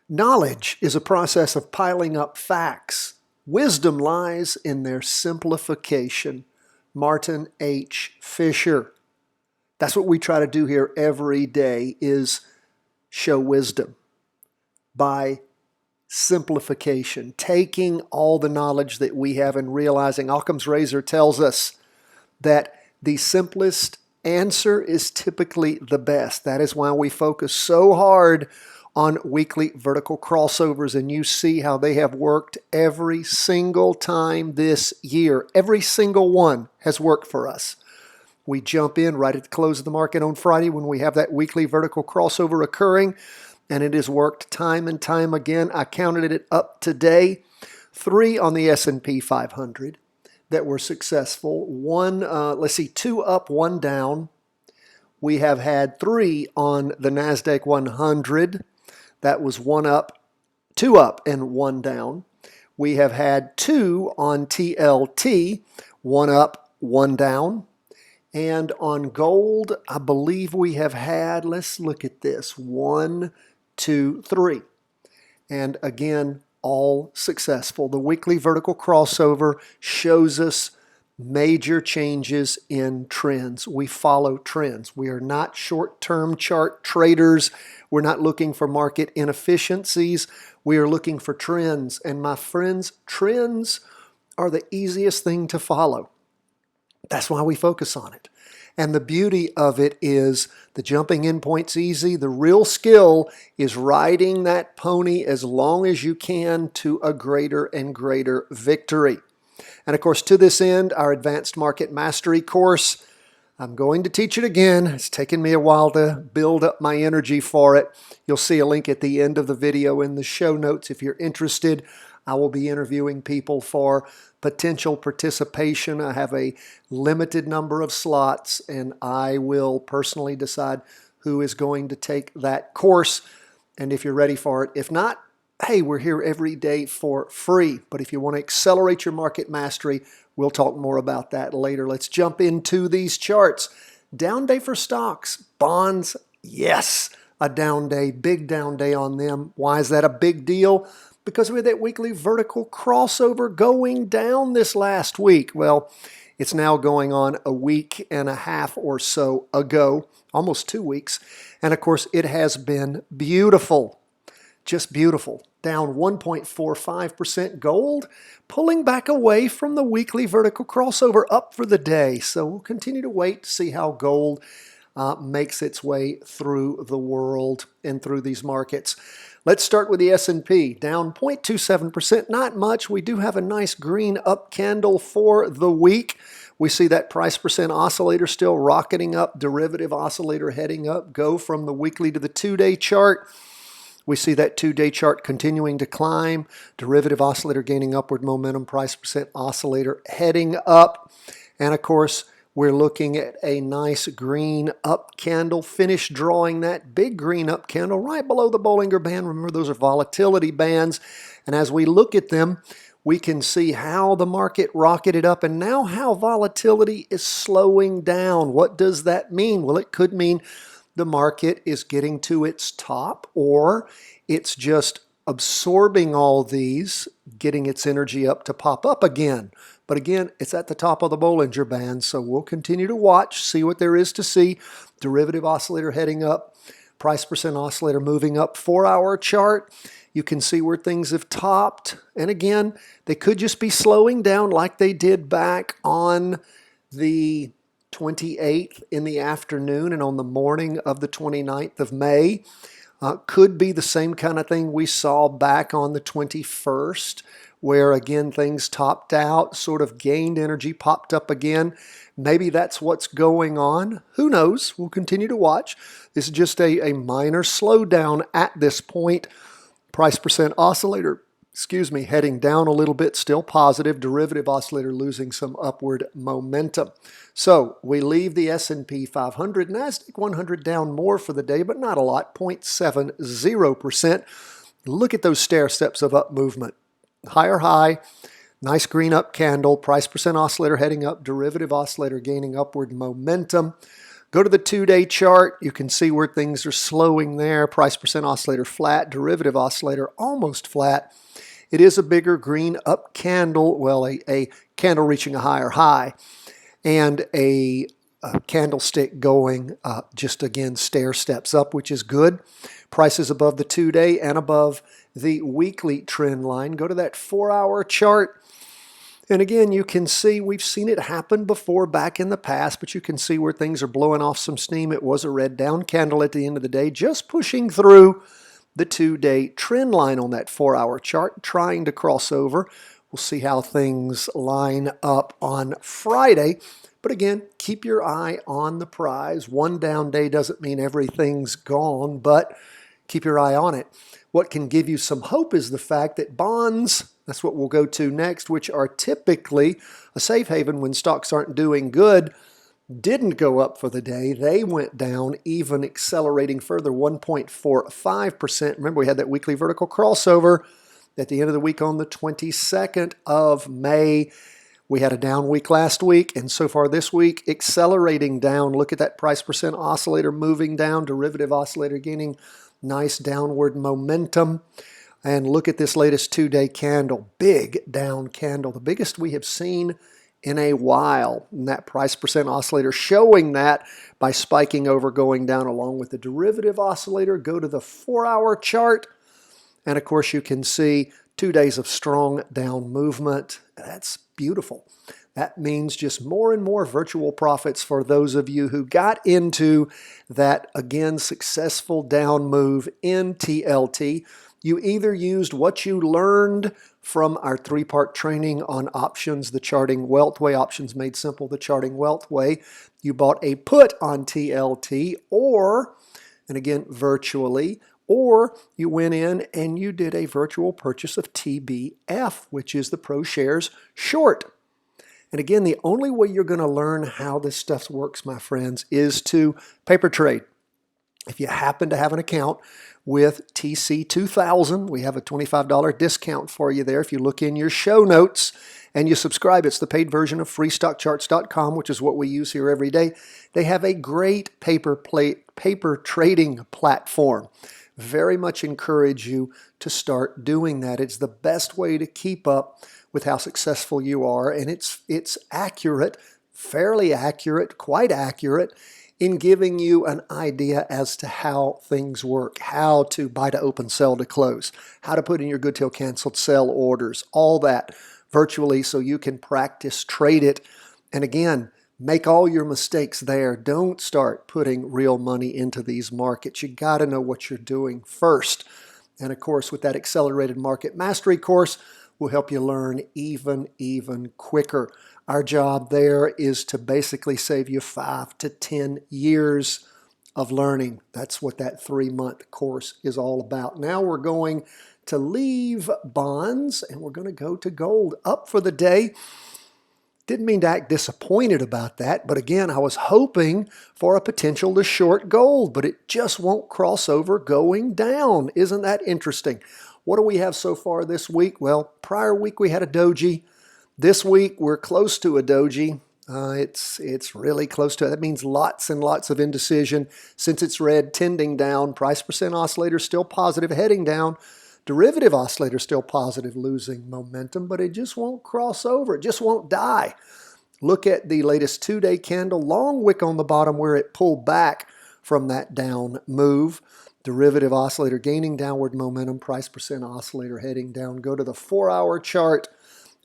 Knowledge is a process of piling up facts. Wisdom lies in their simplification. Martin H. Fischer. That's what we try to do here every day, is show wisdom by simplification, taking all the knowledge that we have and realizing. Occam's razor tells us that the simplest answer is typically the best. That is why we focus so hard on weekly vertical crossovers, and you see how they have worked every single time this year. Every single one has worked for us. We jump in right at the close of the market on Friday when we have that weekly vertical crossover occurring, and it has worked time and time again. I counted it up today. 3 on the S&P 500 that were successful. 2 up, 1 down. We have had 3 on the Nasdaq 100. That was 1 up, 2 up, and 1 down. We have had 2 on TLT, 1 up, 1 down. And on gold, I believe we have had, let's look at this, 1, 2, 3. And again, all successful. The weekly vertical crossover shows us major changes in trends. We follow trends. We are not short-term chart traders. We're not looking for market inefficiencies. We are looking for trends. And my friends, trends are the easiest thing to follow. That's why we focus on it. And the beauty of it is the jumping in point's easy. The real skill is riding that pony as long as you can to a greater and greater victory. And of course, to this end, our Advanced Market Mastery course, I'm going to teach it again. It's taken me a while to build up my energy for it. You'll see a link at the end of the video in the show notes if you're interested. I will be interviewing people for potential participation. I have a limited number of slots, and I will personally decide who is going to take that course and if you're ready for it. If not, hey, we're here every day for free. But if you want to accelerate your market mastery, we'll talk more about that later. Let's jump into these charts. Down day for stocks. Bonds, yes, a down day, big down day on them. Why is that a big deal? Because we had that weekly vertical crossover going down this last week. Well, it's now going on a week and a half or so ago, almost 2 weeks. And of course, it has been beautiful, just beautiful. Down 1.45%. Gold pulling back away from the weekly vertical crossover, up for the day. So we'll continue to wait to see how gold makes its way through the world and through these markets. Let's start with the S&P, down 0.27%, not much. We do have a nice green up candle for the week. We see that price percent oscillator still rocketing up, derivative oscillator heading up, go from the weekly to the 2-day chart. We see that 2-day chart continuing to climb, derivative oscillator gaining upward momentum, price percent oscillator heading up. And of course, we're looking at a nice green up candle, finish drawing that big green up candle right below the Bollinger Band. Remember, those are volatility bands. And as we look at them, we can see how the market rocketed up and now how volatility is slowing down. What does that mean? Well, it could mean the market is getting to its top, or it's just absorbing all these, getting its energy up to pop up again. But again, it's at the top of the Bollinger Band, so we'll continue to watch, see what there is to see. Derivative oscillator heading up, price percent oscillator moving up. 4-hour chart, you can see where things have topped. And again, they could just be slowing down like they did back on the 28th in the afternoon and on the morning of the 29th of May. Could be the same kind of thing we saw back on the 21st, where again things topped out, sort of gained energy, popped up again. Maybe that's what's going on. Who knows? We'll continue to watch. This is just a minor slowdown at this point. Price percent oscillator, heading down a little bit, still positive. Derivative oscillator losing some upward momentum. So we leave the S&P 500, Nasdaq 100 down more for the day, but not a lot, 0.70%. Look at those stair steps of up movement. Higher high, nice green up candle, price percent oscillator heading up, derivative oscillator gaining upward momentum. Go to the 2-day chart. You can see where things are slowing there. Price percent oscillator flat, derivative oscillator almost flat. It is a bigger green up candle, well, a candle reaching a higher high, and a candlestick going just again stair steps up, which is good. Prices above the 2-day and above the weekly trend line. Go to that 4-hour chart. And again, you can see we've seen it happen before back in the past, but you can see where things are blowing off some steam. It was a red down candle at the end of the day, just pushing through the 2-day trend line on that 4-hour chart, trying to cross over. We'll see how things line up on Friday. But again, keep your eye on the prize. One down day doesn't mean everything's gone, but keep your eye on it. What can give you some hope is the fact that bonds, that's what we'll go to next, which are typically a safe haven when stocks aren't doing good, didn't go up for the day. They went down, even accelerating further, 1.45%. Remember, we had that weekly vertical crossover at the end of the week on the 22nd of May. We had a down week last week, and so far this week, accelerating down. Look at that price percent oscillator moving down, derivative oscillator gaining nice downward momentum. And look at this latest 2-day candle, big down candle, the biggest we have seen in a while. And that price percent oscillator showing that by spiking over, going down along with the derivative oscillator. Go to the 4-hour chart. And of course, you can see 2 days of strong down movement. That's beautiful. That means just more and more virtual profits for those of you who got into that, again, successful down move in TLT. You either used what you learned from our 3-part training on options, the Charting Wealth Way, Options Made Simple, the Charting Wealth Way. You bought a put on TLT, or, and again, virtually, or you went in and you did a virtual purchase of TBF, which is the ProShares short. And again, the only way you're going to learn how this stuff works, my friends, is to paper trade. If you happen to have an account with TC2000, we have a $25 discount for you there. If you look in your show notes and you subscribe, it's the paid version of freestockcharts.com, which is what we use here every day. They have a great paper trading platform. Very much encourage you to start doing that. It's the best way to keep up with how successful you are, and it's accurate, fairly accurate, quite accurate in giving you an idea as to how things work, how to buy to open, sell to close, how to put in your good till canceled sell orders, all that virtually so you can practice trade it. And again, make all your mistakes there. Don't start putting real money into these markets. You got to know what you're doing first. And of course, with that accelerated market mastery course, will help you learn even quicker. Our job there is to basically save you 5 to 10 years of learning. That's what that 3-month course is all about. Now we're going to leave bonds and we're going to go to gold. Up for the day. Didn't mean to act disappointed about that, but again, I was hoping for a potential to short gold, but it just won't cross over going down. Isn't that interesting? What do we have so far this week? Well, prior week we had a doji. This week we're close to a doji. It's really close to it. That means lots and lots of indecision. Since it's red, tending down. Price percent oscillator still positive, heading down. Derivative oscillator still positive, losing momentum, but it just won't cross over. It just won't die. Look at the latest 2-day candle, long wick on the bottom where it pulled back from that down move. Derivative oscillator gaining downward momentum, price percent oscillator heading down. Go to the 4-hour chart.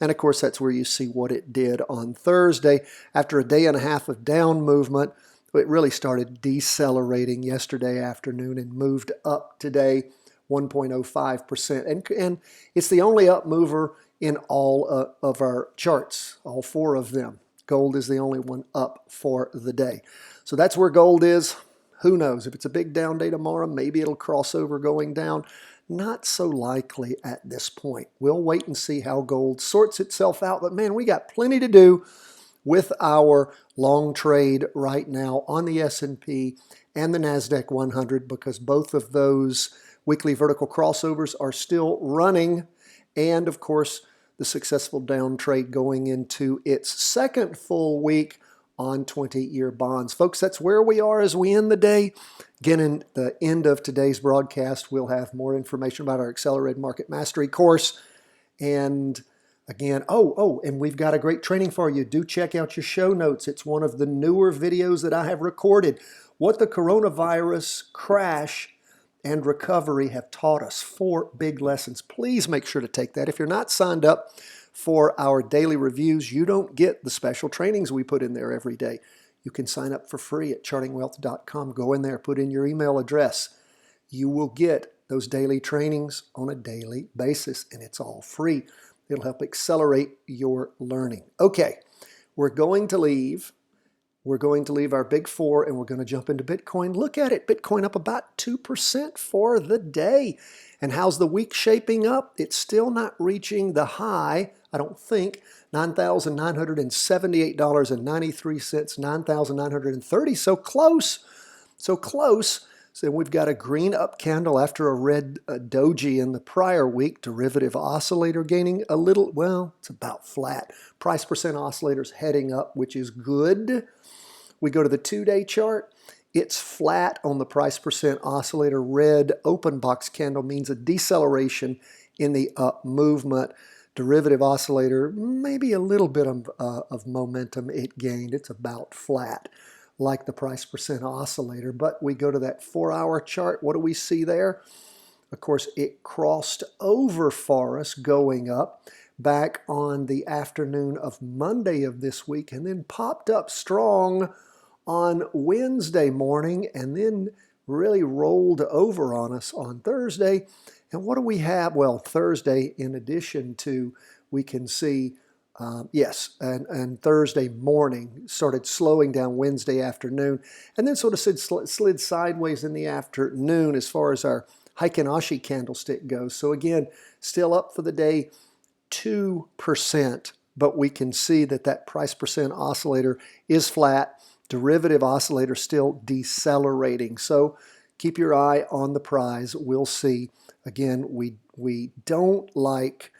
And of course, that's where you see what it did on Thursday. After a day and a half of down movement, it really started decelerating yesterday afternoon and moved up today 1.05%. And it's the only up mover in all of our charts, all 4 of them. Gold is the only one up for the day. So that's where gold is. Who knows? If it's a big down day tomorrow, maybe it'll cross over going down. Not so likely at this point. We'll wait and see how gold sorts itself out. But man, we got plenty to do with our long trade right now on the S&P and the Nasdaq 100 because both of those weekly vertical crossovers are still running. And of course, the successful down trade going into its second full week on 20-year bonds. Folks, that's where we are as we end the day. Again, in the end of today's broadcast, we'll have more information about our Accelerated Market Mastery course. And again, and we've got a great training for you. Do check out your show notes. It's one of the newer videos that I have recorded. What the coronavirus crash and recovery have taught us. 4 big lessons. Please make sure to take that. If you're not signed up for our daily reviews, you don't get the special trainings we put in there every day. You can sign up for free at chartingwealth.com. Go in there, put in your email address. You will get those daily trainings on a daily basis, and it's all free. It'll help accelerate your learning. Okay, we're going to leave our big 4, and we're going to jump into Bitcoin. Look at it. Bitcoin up about 2% for the day. And how's the week shaping up? It's still not reaching the high, I don't think, $9,978.93, $9,930. So close. So we've got a green up candle after a red doji in the prior week. Derivative oscillator gaining a little, well, it's about flat. Price percent oscillators heading up, which is good. We go to the 2-day chart. It's flat on the price percent oscillator. Red open box candle means a deceleration in the up movement. Derivative oscillator, maybe a little bit of momentum it gained. It's about flat, like the price percent oscillator. But we go to that 4-hour chart. What do we see there? Of course, it crossed over for us going up back on the afternoon of Monday of this week, and then popped up strong on Wednesday morning, and then really rolled over on us on Thursday. And what do we have? Well, Thursday, in addition to, we can see, and Thursday morning started slowing down Wednesday afternoon, and then sort of slid sideways in the afternoon as far as our Heikin Ashi candlestick goes. So again, still up for the day, 2%, but we can see that price percent oscillator is flat. Derivative oscillator still decelerating. So keep your eye on the prize. We'll see. Again, we don't like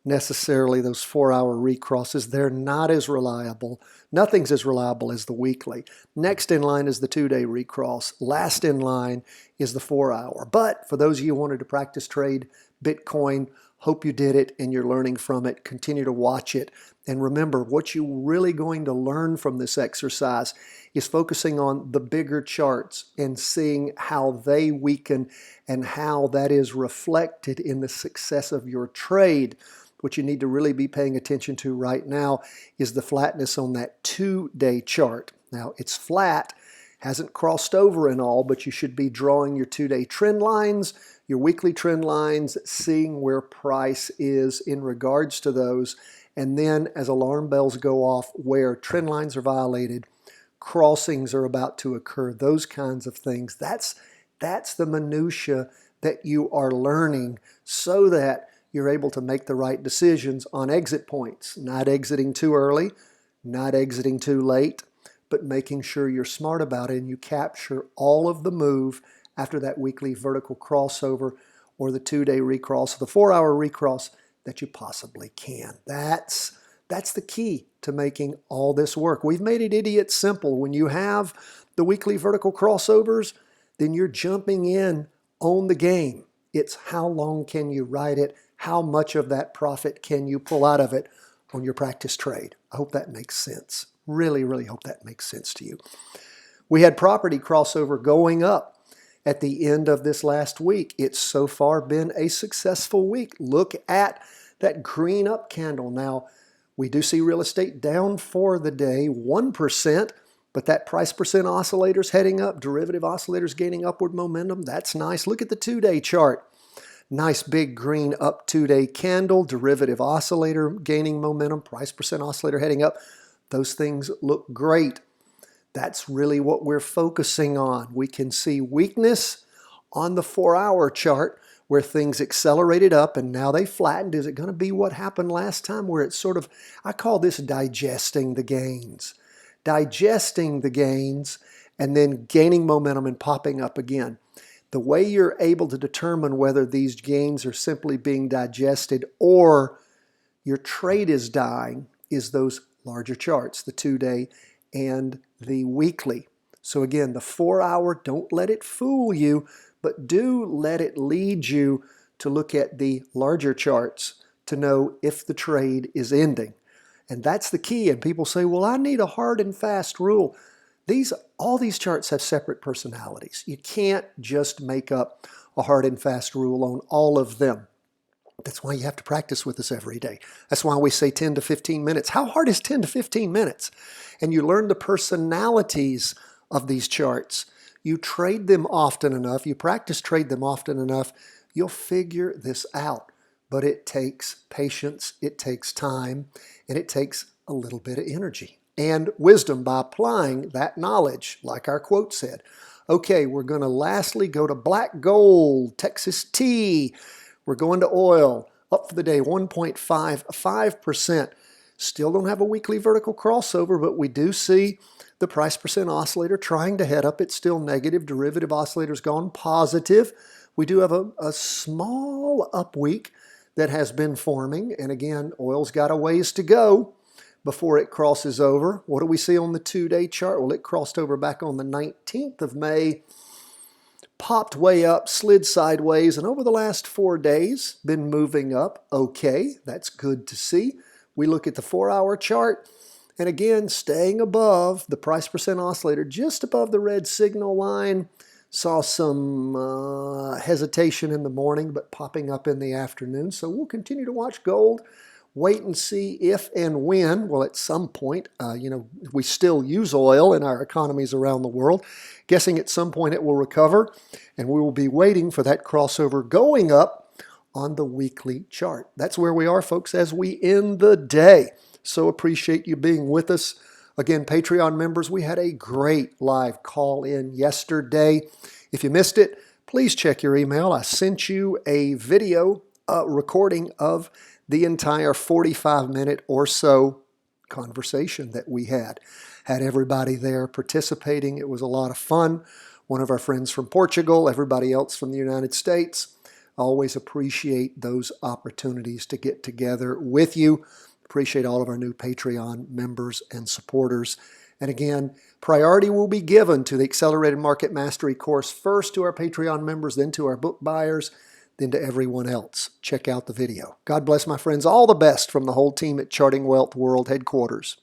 necessarily those 4-hour recrosses. They're not as reliable. Nothing's as reliable as the weekly. Next in line is the 2-day recross. Last in line is the 4-hour. But for those of you who wanted to practice trade Bitcoin, hope you did it and you're learning from it. Continue to watch it. And remember, what you're really going to learn from this exercise is focusing on the bigger charts and seeing how they weaken and how that is reflected in the success of your trade. What you need to really be paying attention to right now is the flatness on that 2-day chart. Now, it's flat, hasn't crossed over and all, but you should be drawing your 2-day trend lines, your weekly trend lines, seeing where price is in regards to those. And then as alarm bells go off where trend lines are violated, crossings are about to occur, those kinds of things. That's the minutia that you are learning so that you're able to make the right decisions on exit points. Not exiting too early, not exiting too late, but making sure you're smart about it and you capture all of the move after that weekly vertical crossover or the 2-day recross, or the 4-hour recross that you possibly can. That's the key to making all this work. We've made it idiot simple. When you have the weekly vertical crossovers, then you're jumping in on the game. It's how long can you ride it? How much of that profit can you pull out of it on your practice trade? I hope that makes sense. Really, really hope that makes sense to you. We had property crossover going up at the end of this last week. It's so far been a successful week. Look at that green up candle. Now, we do see real estate down for the day, 1%, but that price percent oscillator's heading up, derivative oscillators gaining upward momentum. That's nice. Look at the 2-day chart. Nice big green up 2-day candle, derivative oscillator gaining momentum, price percent oscillator heading up. Those things look great. That's really what we're focusing on. We can see weakness on the 4-hour chart where things accelerated up and now they flattened. Is it going to be what happened last time where it's sort of, I call this digesting the gains. Digesting the gains and then gaining momentum and popping up again. The way you're able to determine whether these gains are simply being digested or your trade is dying is those larger charts, the 2-day and the weekly. So again, the 4-hour, don't let it fool you, but do let it lead you to look at the larger charts to know if the trade is ending. And that's the key. And people say, well, I need a hard and fast rule. All these charts have separate personalities. You can't just make up a hard and fast rule on all of them. That's why you have to practice with us every day. That's why we say 10 to 15 minutes. How hard is 10 to 15 minutes? And you learn the personalities of these charts. You trade them often enough, you practice trade them often enough, you'll figure this out. But it takes patience, it takes time, and it takes a little bit of energy and wisdom by applying that knowledge, like our quote said. Okay, we're going to lastly go to black gold, Texas tea. We're going to oil, up for the day 1.55%. Still don't have a weekly vertical crossover, but we do see the price percent oscillator trying to head up. It's still negative. Derivative oscillator's gone positive. We do have a small up week that has been forming. And again, oil's got a ways to go before it crosses over. What do we see on the 2-day chart? Well, it crossed over back on the 19th of May, popped way up, slid sideways, and over the last 4 days, been moving up. Okay, that's good to see. We look at the 4-hour chart, and again, staying above the price percent oscillator, just above the red signal line. Saw some hesitation in the morning, but popping up in the afternoon. So we'll continue to watch gold, wait and see if and when. Well, at some point, we still use oil in our economies around the world. Guessing at some point it will recover, and we will be waiting for that crossover going up on the weekly chart. That's where we are, folks, as we end the day. So appreciate you being with us. Again, Patreon members, we had a great live call-in yesterday. If you missed it, please check your email. I sent you a video recording of the entire 45-minute or so conversation that we had. Had everybody there participating. It was a lot of fun. One of our friends from Portugal, everybody else from the United States. I always appreciate those opportunities to get together with you. Appreciate all of our new Patreon members and supporters. And again, priority will be given to the Accelerated Market Mastery course, first to our Patreon members, then to our book buyers, then to everyone else. Check out the video. God bless, my friends. All the best from the whole team at Charting Wealth World Headquarters.